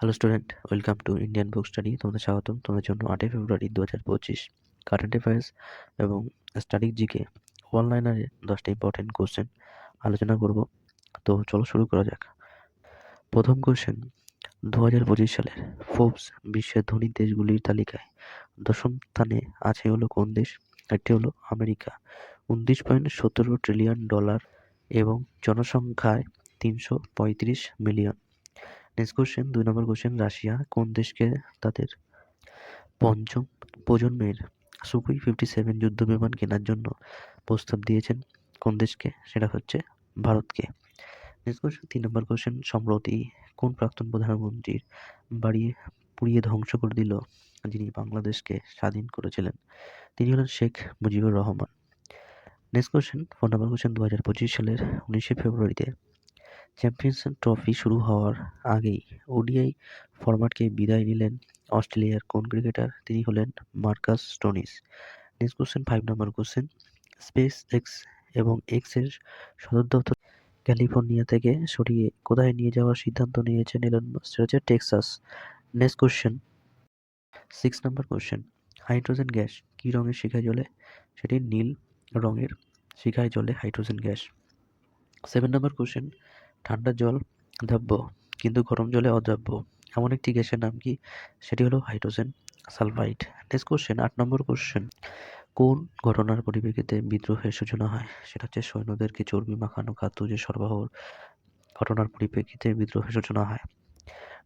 Hello student, welcome to Indian book study. তোমাদের স্বাগতম। তোমাদের জন্য 8ই ফেব্রুয়ারি 2025 কারেন্ট অ্যাফেয়ার্স এবং স্টাডি জিকে অনলাইনারে 10টা ইম্পর্টেন্ট কোশ্চেন আলোচনা করব। তো চলো শুরু করা যাক। প্রথম কোশ্চেন, 2025 সালের ফোর্বস বিশ্বের ধনী দেশগুলির তালিকায় দশম স্থানে আছে হলো কোন দেশ? একটি হলো আমেরিকা, 19.17 ট্রিলিয়ন ডলার এবং জনসংখ্যায় 335 মিলিয়ন। নেক্সট কোশ্চেন, 2 নম্বর কোশ্চেন, রাশিয়া কোন দেশকে তাদের পঞ্চম প্রজন্মের সুখোই 57 যুদ্ধ বিমান কেনার জন্য প্রস্তাব দিয়েছেন? কোন দেশকে? সেটা হচ্ছে ভারতকে। নেক্সট কোশ্চেন, 3 নম্বর কোশ্চেন, সম্প্রতি কোন প্রাক্তন প্রধানমন্ত্রীর বাড়ি পুড়িয়ে ধ্বংস করে দিল যিনি বাংলাদেশকে স্বাধীন করেছিলেন? তিনি হলেন শেখ মুজিবুর রহমান। নেক্সট কোশ্চেন, 4 নম্বর কোশ্চেন, 2025 সালের 19শে ফেব্রুয়ারিতে চ্যাম্পিয়ন্স ট্রফি শুরু হওয়ার আগেই ওডিআই ফরম্যাটকে বিদায় নিলেন অস্ট্রেলিয়ার কোন ক্রিকেটার? তিনি হলেন মার্কাস স্টোনিস। নেক্সট কোশ্চেন, 5 নম্বর কোশ্চেন, স্পেস এক্স এবং এক্সের সদর দপ্তর ক্যালিফোর্নিয়া থেকে সরিয়ে কোথায় নিয়ে যাওয়ার সিদ্ধান্ত নিয়েছেন এলন মাস্ক? সেটা হচ্ছে টেক্সাস। নেক্সট কোশ্চেন, 6 নম্বর কোশ্চেন, হাইড্রোজেন গ্যাস কী রঙের শিখায় জ্বলে? সেটি নীল রঙের শিখায় জ্বলে হাইড্রোজেন গ্যাস। 7 নম্বর কোশ্চেন, ঠান্ডা জল দ্রাব্য কিন্তু গরম জলে অদ্রাব্য এমন একটি গ্যাসের নাম কি? সেটি হলো হাইড্রোজেন সালফাইড। নেক্সট কোশ্চেন, 8 নম্বর কোশ্চেন, কোন ঘটনার পরিপ্রেক্ষিতে বিদ্রোহের সূচনা হয়? সেটা হচ্ছে সৈন্যদেরকে চর্বি মাখানো খাদ্য যে সরবরাহর ঘটনার পরিপ্রেক্ষিতে বিদ্রোহের সূচনা হয়।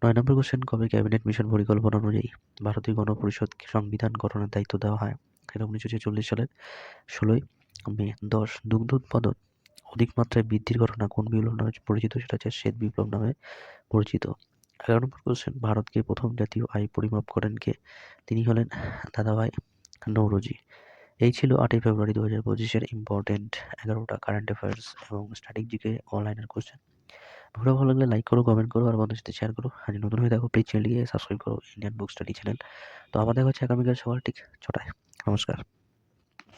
9 নম্বর কোশ্চেন, কবে ক্যাবিনেট মিশন পরিকল্পনা অনুযায়ী ভারতীয় গণপরিষদকে সংবিধান গঠনের দায়িত্ব দেওয়া হয়? এটা 1946 সালের 16ই মে। 10, দুগ্ধ উৎপাদন অধিক মাত্রায় বৃদ্ধির ঘটনা কোন বিপ্লব নামে পরিচিত? সেটা হচ্ছে শ্বেত বিপ্লব নামে পরিচিত। 11 নম্বর কোশ্চেন, ভারতকে প্রথম জাতীয় আয় পরিমাপ করেন কে? তিনি হলেন দাদাভাই নৌরোজি। এই ছিল 8ই ফেব্রুয়ারি 2025-এর ইম্পর্টেন্ট 11টা কারেন্ট অ্যাফেয়ার্স এবং স্ট্যাটিক জিকে অনলাইনের কোশ্চেন। ভিডিও ভালো লাগলে লাইক করো, কমেন্ট করো আর বন্ধুদের সাথে শেয়ার করো। আর যদি নতুন হয়ে থাকো প্লিজ চ্যানেলটিকে সাবস্ক্রাইব করো, ইন্ডিয়ান বুক স্টাডি চ্যানেল। তো আমাদের হচ্ছে আগামীকাল সকাল ঠিক 6টায়। নমস্কার।